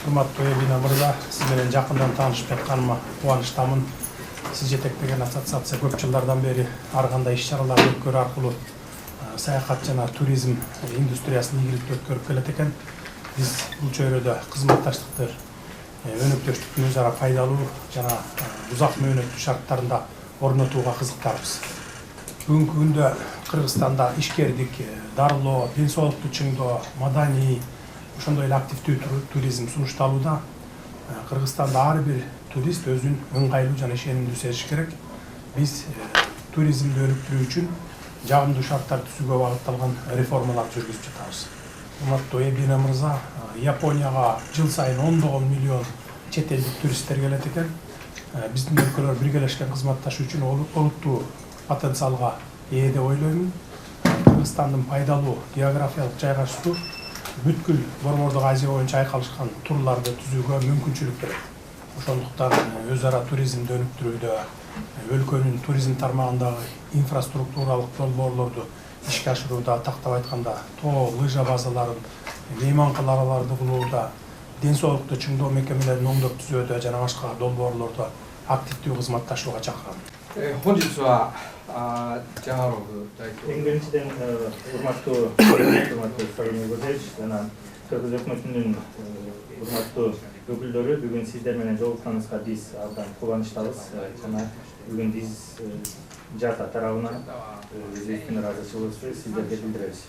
Урматтуу Эбина мырза, сиз менен жакындан таанышып жатканыма кубанычтамын. Сиз жетектеген ассоциация көп жылдардан бери ар кандай иш-чараларды өткөрүү аркылуу саякат жана туризм индустриясын ийгиликтүү өткөрүп келет экен. Биз бул чөйрөдө кызматташтыкты, өнөктөштүктүн өз ара пайдалуу жана узак мөөнөттүү шарттарында орнотууга кызыктарбыз. Бүгүнкү күндө Кыргызстанда ишкердик, дарылоо, ден соолукту чыңдоо, маданий, ошондой эле активдүү туризм сунушталууда. Кыргызстанда ар бир турист өзүн ыңгайлуу жана ишенимдүү сезиш керек. Биз туризмди өнүктүрүү үчүн жагымдуу шарттар түзүүгө багытталган реформалар жүргүзүп жатабыз. Урматтуу Эбина мырза, Японияга жыл сайын 10 миллион чет элдик туристтер келет экен. Биздин өлкөлөр биргелешкен кызматташуу үчүн олуттуу потенциалга ээ деп ойлоймун. Кыргызстандын пайдалуу географиялык жайгашуусу бүткүл Борбордук Азия боюнча айкалышкан турларды түзүүгө мүмкүнчүлүк берет. Ошондуктан өз ара туризмди өнүктүрүүдө, өлкөнүн туризм тармагындагы инфраструктуралык долбоорлорду ишке ашырууда, тактап айтканда тоо, лыжа базаларын, мейманканаларды курууда, ден соолукту чыңдоо мекемелерин оңдоп түзүүдө жана башка долбоорлордо активдүү кызматташууга чакырам. 本日はジャハロフ代表 Eң биринчиден урматтуу Сагын Эгозевич жана Кыргыз өкмөтүнүн урматтуу өкүлдөрү, бүгүн сиздер менен жолукканыбызга биз абдан кубанычтабыз жана бүгүн биз Жата тарабынан өзүбүздүн ыраазычылыгыбызды сиздерге билдиребиз.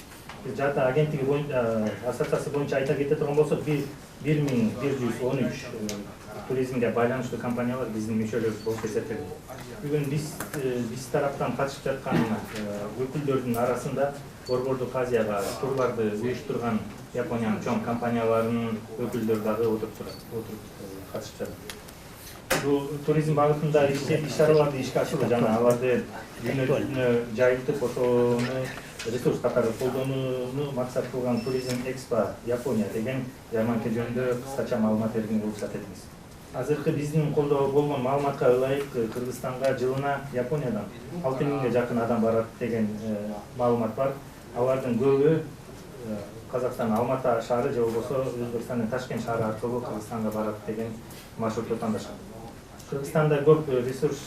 Жата агенттиги боюнча ассоциация боюнча айта кете турган болсок, 1113 туризмге байланыштуу компаниялар биздин мүчөлөрүбүз болуп эсептелет. Бүгүн биз тараптан катышып жаткан өкүлдөрдүн арасында Борбордук Азияга турларды уюштурган Япониянын чоң компанияларынын өкүлдөрү дагы отуруп катышып жатат. Бул туризм багытында иш-чараларды ишке ашыруу жана аларды дүйнө жайылтып ошону ресурс катары колдонууну максат кылган Туризм Экспо Япония деген жарманка жөнүндө кыскача маалымат бергенге уруксат этиңиз. Азыркы биздин колдо болгон маалыматка ылайык Кыргызстанга жылына Япониядан 6000ге жакын адам барат деген маалымат бар. Алардын көбү Казакстан Алматы шаары же болбосо Өзбекстандын Ташкент шаары аркылуу Кыргызстанга барат деген маршруту тандашкан. Кыргызстанда көп ресурс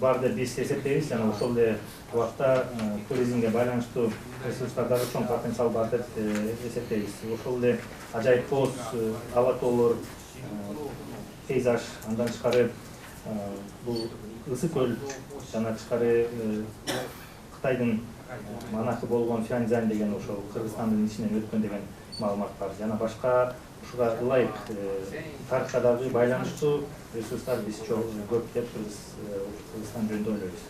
бар деп биз эсептейбиз жана ошол эле убакта туризмге байланыштуу ресурстардагы чоң потенциал бар деп эсептейбиз. Ошол эле ажайып боз, ала тоолор, пейзаж, андан тышкары бул Ысык көл жана тышкары Кытайдын манахы болгон Фянцзянь деген ошол Кыргызстандын ичинен өткөн деген маалымат бар. Жана башка ушуга ылайык тарыхка дагы байланыштуу ресурстар биз көп деп Кыргызстан жөнүндө ойлойбуз.